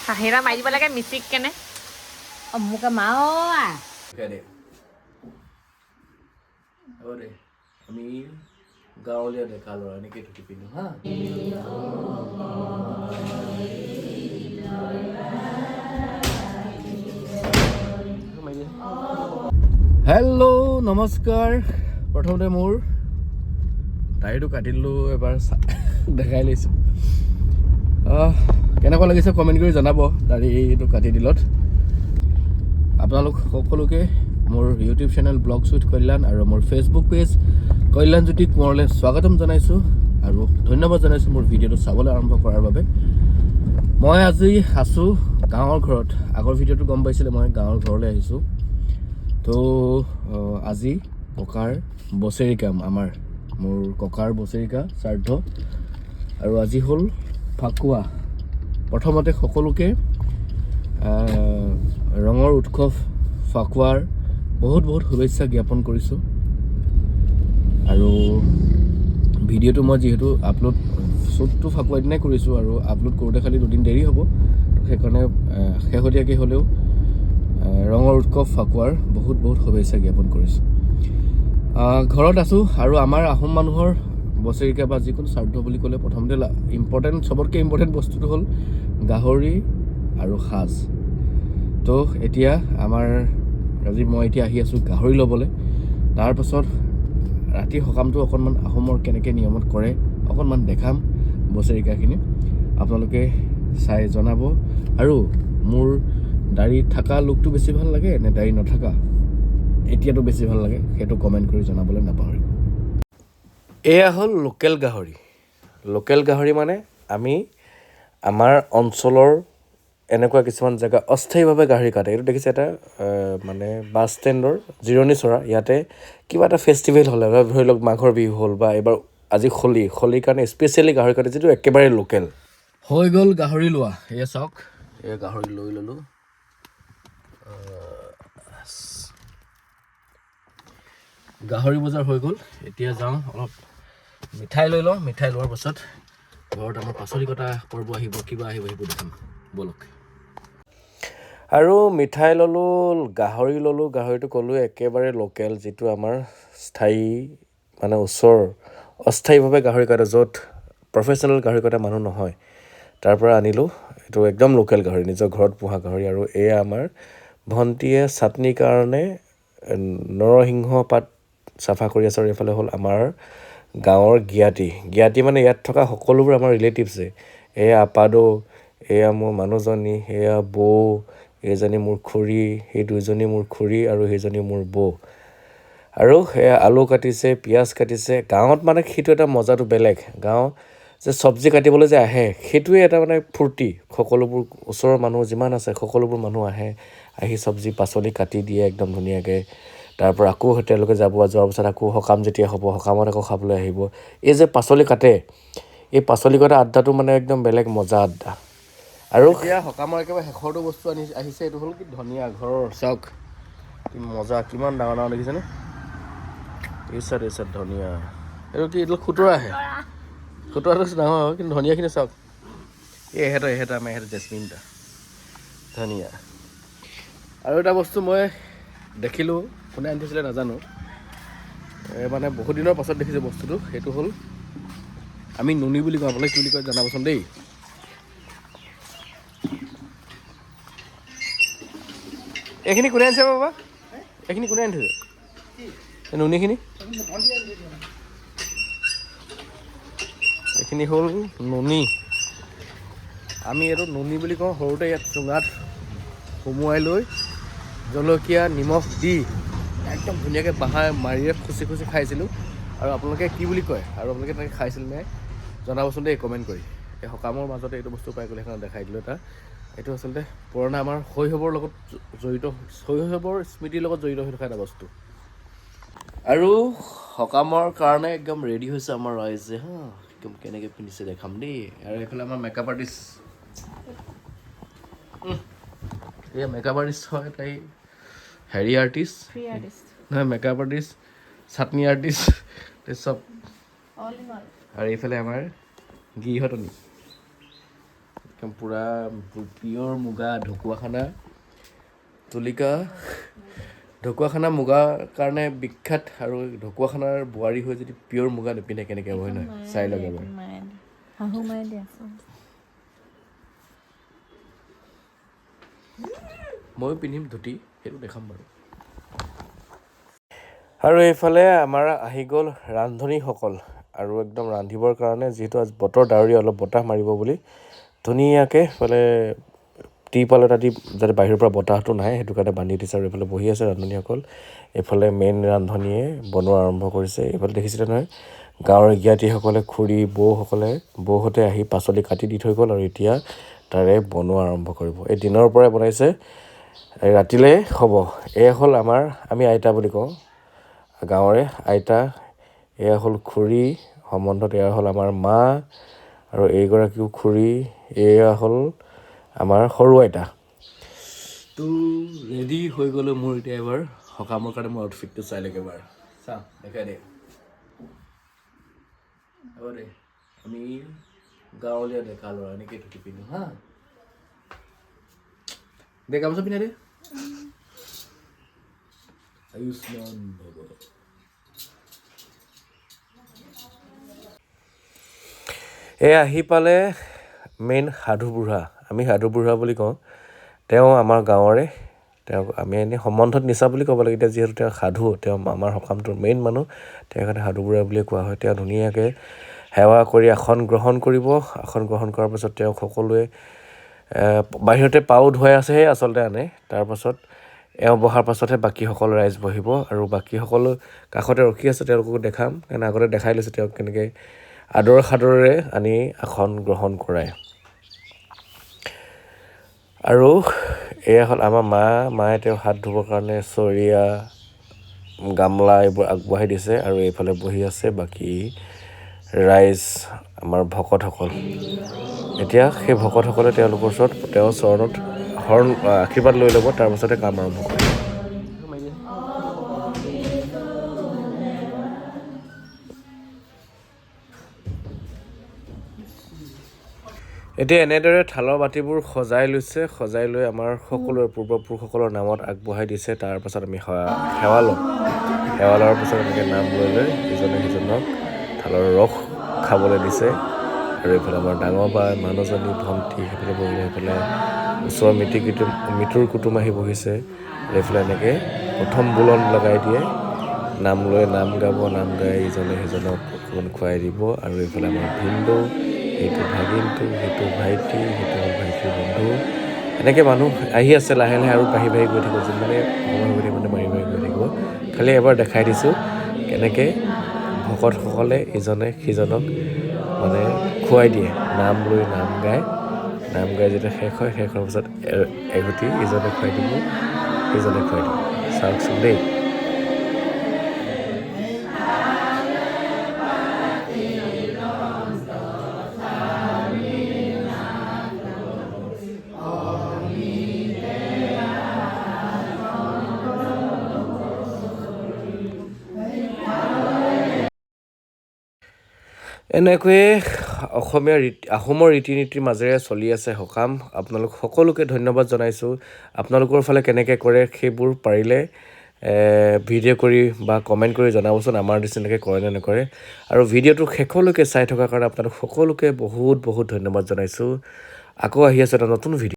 হাঁহিৰা মাৰি দিব লাগে মিচিক কেনে মোকে মাও আমি গাঁৱলীয়া ডেকা ল'ৰা এনেকৈ ধুতি পিন্ধো হা হেল্ল' নমস্কাৰ প্ৰথমতে মোৰ দাড়িটো কাটি দিলোঁ এবাৰ দেখাই লৈছোঁ কেনেকুৱা লাগিছে কমেণ্ট কৰি জনাব দাড়িটো কাটি দিলত আপোনালোক সকলোকে মোৰ ইউটিউব চেনেল ব্লগছ উইথ কল্যাণ আৰু মোৰ ফেচবুক পেজ কল্যাণজ্যোতি কোঁৱৰলৈ স্বাগতম জনাইছোঁ আৰু ধন্যবাদ জনাইছোঁ মোৰ ভিডিঅ'টো চাবলৈ আৰম্ভ কৰাৰ বাবে মই আজি আছোঁ গাঁৱৰ ঘৰত আগৰ ভিডিঅ'টো গম পাইছিলে মই গাঁৱৰ ঘৰলৈ আহিছোঁ তো আজি ককাৰ বছেৰিকা মোৰ ককাৰ বছেৰিকা শ্ৰাদ্ধ আৰু আজি হ'ল ফাকুৱা প্ৰথমতে সকলোকে ৰঙৰ উৎসৱ ফাকুৱাৰ বহুত শুভেচ্ছা জ্ঞাপন কৰিছোঁ আৰু ভিডিঅ'টো মই যিহেতু আপলোড শ্বুটটো ফাকুৱাৰ দিনাই কৰিছোঁ আৰু আপলোড কৰোঁতে খালি দুদিন দেৰি হ'ব সেইকাৰণে শেহতীয়াকৈ হ'লেও ৰঙৰ উৎসৱ ফাকুৱাৰ বহুত শুভেচ্ছা জ্ঞাপন কৰিছোঁ ঘৰত আছোঁ আৰু আমাৰ আহোম মানুহৰ বছেৰিকা বা যিকোনো শ্ৰাদ্ধ বুলি ক'লে প্ৰথমতে চবতকৈ ইম্পৰ্টেণ্ট বস্তুটো হ'ল গাহৰি আৰু সাজ তো এতিয়া মই এতিয়া আহি আছোঁ গাহৰি ল'বলৈ তাৰপাছত ৰাতিৰ সকামটো অকণমান আহোমৰ কেনেকৈ নিয়মত কৰে অকণমান দেখাম বছেৰিকাখিনি আপোনালোকে চাই জনাব আৰু মোৰ দাড়ি থকা লুকটো বেছি ভাল লাগে নে দাড়ি নথকা এতিয়াতো বেছি ভাল লাগে সেইটো কমেণ্ট কৰি জনাবলৈ নাপাহৰিব এয়া হ'ল লোকেল গাহৰি মানে আমি আমাৰ অঞ্চলৰ এনেকুৱা কিছুমান জেগা অস্থায়ীভাৱে গাহৰি কাটে এইটো দেখিছে এটা মানে বাছ ষ্টেণ্ডৰ জিৰণি চৰা ইয়াতে কিবা এটা ফেষ্টিভেল হ'লে বা ধৰি লওক মাঘৰ বিহু হ'ল বা এইবাৰ আজি হোলীৰ কাৰণে স্পেচিয়েলি গাহৰি কাটে যিটো একেবাৰে লোকেল হৈ গ'ল গাহৰি লোৱা এয়া চাওক এয়া গাহৰি লৈ ল'লোঁ গাহৰি বজাৰ হৈ গ'ল এতিয়া যাওঁ অলপ মিঠাই লৈ লওঁ মিঠাই লোৱাৰ পাছত ঘৰত আমাৰ পাচলি কটা পৰ্ব আহিব কিবা আহিব সেইবোৰ দেখাম ব'লক আৰু মিঠাই ল'লোঁ গাহৰিটো ক'লোঁ একেবাৰে লোকেল যিটো আমাৰ স্থায়ী মানে অস্থায়ীভাৱে গাহৰি কাটে য'ত প্ৰফেচনেল গাহৰি কটা মানুহ নহয় তাৰ পৰা আনিলোঁ এইটো একদম লোকেল গাহৰি নিজৰ ঘৰত পোহা গাহৰি আৰু এয়া আমাৰ ভণ্টীয়ে চাটনিৰ কাৰণে নৰসিংহ পাত চাফা কৰি আছে আৰু এইফালে হ'ল আমাৰ গাঁৱৰ জ্ঞাতি মানে ইয়াত থকা সকলোবোৰ আমাৰ ৰিলেটিভছে এয়া আপাদৌ এয়া মোৰ মানুহজনী এয়া বৌ এইজনী মোৰ খুৰী সেই দুইজনী মোৰ খুৰী আৰু সেইজনী মোৰ বৌ আৰু সেয়া আলু কাটিছে পিঁয়াজ কাটিছে গাঁৱত মানে সেইটো এটা মজাটো বেলেগ গাঁও যে চব্জি কাটিবলৈ যে আহে সেইটোৱে এটা মানে ফূৰ্তি সকলোবোৰ ওচৰৰ মানুহ যিমান আছে সকলোবোৰ মানুহ আহি চব্জি পাচলি কাটি দিয়ে একদম ধুনীয়াকৈ তাৰ পৰা আকৌ তেওঁলোকে যোৱাৰ পাছত আকৌ সকাম যেতিয়া হ'ব সকামত আকৌ খাবলৈ আহিব এই যে পাচলি কাটে এই পাচলি কটা আড্ডাটো মানে একদম বেলেগ মজা আড্ডা আৰু এতিয়া সকামৰ একেবাৰে শেষৰটো বস্তু আহিছে এইটো হ'ল কি ধনিয়া ঘৰৰ চাওক কি মজা কিমান ডাঙৰ দেখিছেনে এই চাইড ধনিয়া এইটো খুতৰাটো ডাঙৰ হয় কিন্তু ধনিয়াখিনি চাওক এহেঁতৰ আমাৰ জেচমিনটা ধনিয়া আৰু এটা বস্তু মই দেখিলোঁ কোনে আনি থৈছিলে নাজানো মানে বহুত দিনৰ পাছত দেখিছোঁ বস্তুটো সেইটো হ'ল আমি নুনি বুলি কওঁ আপোনালোকে কি বুলি কয় জনাবচোন দেই এইখিনি কোনে আনিছে বাবা এইখিনি কোনে আনি থৈছে নুনিখিনি এইখিনি হ'ল নুনি আমি এইটো নুনি বুলি কওঁ সৰুতে ইয়াত চুঙাত সুমুৱাই লৈ জলকীয়া নিমখ দি একদম ধুনীয়াকৈ মাৰিৰে খুচি খাইছিলোঁ আৰু আপোনালোকে কি বুলি কয় আৰু আপোনালোকে তেনেকৈ খাইছিল নে জনাবচোন দেই কমেণ্ট কৰি এই সকামৰ মাজতে এইটো বস্তু পাই গ'লে সেইকাৰণে দেখাই দিলোঁ এইটো আচলতে পুৰণা আমাৰ শৈশৱৰ স্মৃতিৰ লগত জড়িত হৈ থকা এটা বস্তু আৰু সকামৰ কাৰণে একদম ৰেডি হৈছে আমাৰ ৰাইজে হা একদম কেনেকৈ পিন্ধিছে দেখাম দেই আৰু এইফালে আমাৰ মেকআপ আৰ্টিষ্ট এয়া মেকআপ আৰ্টিষ্ট হয় তাই হেৰি আৰ্টিষ্ট নহয় মেকআপ আৰ্টিষ্ট চাটনি আৰ্টিষ্ট চব আৰু এইফালে আমাৰ গিৰিহঁতনী একদম পূৰা পিয়ৰ মুগা ঢকুৱাখানা তুলিকা ঢকুৱাখানা মুগাৰ কাৰণে বিখ্যাত আৰু ঢকুৱাখানাৰ বোৱাৰী হৈ যদি পিয়ৰ মুগা নিপিন্ধে কেনেকৈ হয় নহয় চাই লওক এবাৰ শাহু মায়ে দিয়া ময়ো পিন্ধিম ধুতি সেইটো দেখাম বাৰু আৰু এইফালে আমাৰ আহি গ'ল ৰান্ধনীসকল আৰু একদম ৰান্ধিবৰ কাৰণে যিহেতু আজি বতৰ ডাৱৰীয়া অলপ বতাহ মাৰিব বুলি ধুনীয়াকৈ এইফালে টিৰপাল এটা দি যাতে বাহিৰৰ পৰা বতাহটো নাহে সেইটো কাৰণে বান্ধি দিছে আৰু এইফালে বহি আছে ৰান্ধনীসকল এইফালে মেইন ৰান্ধনীয়ে বনোৱা আৰম্ভ কৰিছে এইফালে দেখিছিলে নহয় গাঁৱৰ জ্ঞাতিসকলে খুৰী বৌহঁতে আহি পাচলি কাটি দি থৈ গ'ল আৰু এতিয়া তাৰে বনোৱা আৰম্ভ কৰিব এই দিনৰ পৰাই বনাইছে ৰাতিলৈ হ'ব এয়া হ'ল আমি আইতা বুলি কওঁ গাঁৱৰে আইতা এয়া হ'ল খুৰী সম্বন্ধত এয়া হ'ল আমাৰ মা আৰু এইগৰাকীও খুৰী এয়া হ'ল আমাৰ সৰু আইতা তো ৰেডি হৈ গ'লো মোৰ এতিয়া এবাৰ সকামৰ কাৰণে মোৰ আউটফিটটো চাই লওক এবাৰ চা দেখাই দে হ'ব দে আমি গাঁৱলীয়া ডেকা ল'ৰা এনেকৈ ধুতি পিন্ধো হা দে গামোচা পিন্ধাই দে আয়ুষ্মান ভৱ আহি পালে মেইন সাধু বুঢ়া আমি সাধু বুঢ়া বুলি কওঁ তেওঁ আমাৰ গাঁৱৰে তেওঁক আমি এনেই সম্বন্ধত নিচা বুলি ক'ব লাগে এতিয়া যিহেতু তেওঁ সাধু তেওঁ আমাৰ সকামটোৰ মেইন মানুহ তেওঁ কাৰণে সাধু বুঢ়া বুলিয়ে কোৱা হয় তেওঁ ধুনীয়াকৈ সেৱা কৰি আসন গ্ৰহণ কৰিব আসন গ্ৰহণ কৰাৰ পাছত তেওঁক সকলোৱে বাহিৰতে পাও ধুৱাই আছেহে আচলতে আনে তাৰপাছত এওঁ বহাৰ পাছতহে বাকীসকল ৰাইজ বহিব আৰু বাকীসকল কাষতে ৰখি আছে তেওঁলোককো দেখাম কাৰণ আগতে দেখাই লৈছে তেওঁক কেনেকৈ আদৰ সাদৰেৰে আনি আসন গ্ৰহণ কৰায় আৰু এয়া হ'ল আমাৰ মায়ে তেওঁ হাত ধুবৰ কাৰণে চৰিয়া গামলা এইবোৰ আগবঢ়াই দিছে আৰু এইফালে বহি আছে বাকী ৰাইজ আমাৰ ভকতসকল এতিয়া সেই ভকতসকলে তেওঁলোকৰ ওচৰত তেওঁৰ চৰণত আশীৰ্বাদ লৈ ল'ব তাৰপাছতে কাম আৰম্ভ কৰিব এতিয়া এনেদৰে থালৰ বাতিবোৰ সজাই লৈ আমাৰ সকলোৰে পূৰ্বপুৰুষসকলৰ নামত আগবঢ়াই দিছে তাৰপাছত আমি সেৱা লোৱাৰ পাছত এনেকৈ নাম লৈ ইজনে সিজনক থালৰ ৰস খাবলৈ দিছে আৰু এইফালে আমাৰ ডাঙৰ বা মানুহজনী ভণ্টি সেইফালে বহিলে সেইফালে ওচৰৰ মিতিৰ কুটুম আহি বহিছে আৰু এইফালে এনেকৈ প্ৰথম বুলন লগাই দিয়ে নাম লৈ নাম গাই ইজনে সিজনক অকণমান খুৱাই দিব আৰু এইফালে আমাৰ ভিনদেউ সেইটো ভাগিনটো সেইটো ভাইটি সেইটো হ'ল ভাইটিৰ বন্ধু এনেকৈ মানুহ আহি আছে লাহে লাহে আৰু বাঢ়ি গৈ থাকিব যিমানে সময় হৈ থাকিব বাঢ়ি গৈ থাকিব খালি এবাৰ দেখাই দিছোঁ কেনেকৈ ভকতসকলে ইজনে সিজনক মানে খুৱাই দিয়ে নাম লৈ নাম গাই যেতিয়া শেষ হোৱাৰ পাছত এগতি ইজনে খুৱাই দিব সিজনে খুৱাই দিব চাওকচোন দেই এনেকৈয়ে আহোমৰ ৰীতি নীতিৰ মাজেৰে চলি আছে সকাম আপোনালোক সকলোকে ধন্যবাদ জনাইছোঁ আপোনালোকৰ ফালে কেনেকৈ কৰে সেইবোৰ পাৰিলে ভিডিঅ' কৰি বা কমেণ্ট কৰি জনাবচোন আমাৰ নিচিনাকৈ কৰে নে নকৰে আৰু ভিডিঅ'টো শেষলৈকে চাই থকাৰ কাৰণে আপোনালোক সকলোকে বহুত বহুত ধন্যবাদ জনাইছোঁ আকৌ আহি আছে এটা নতুন ভিডিঅ'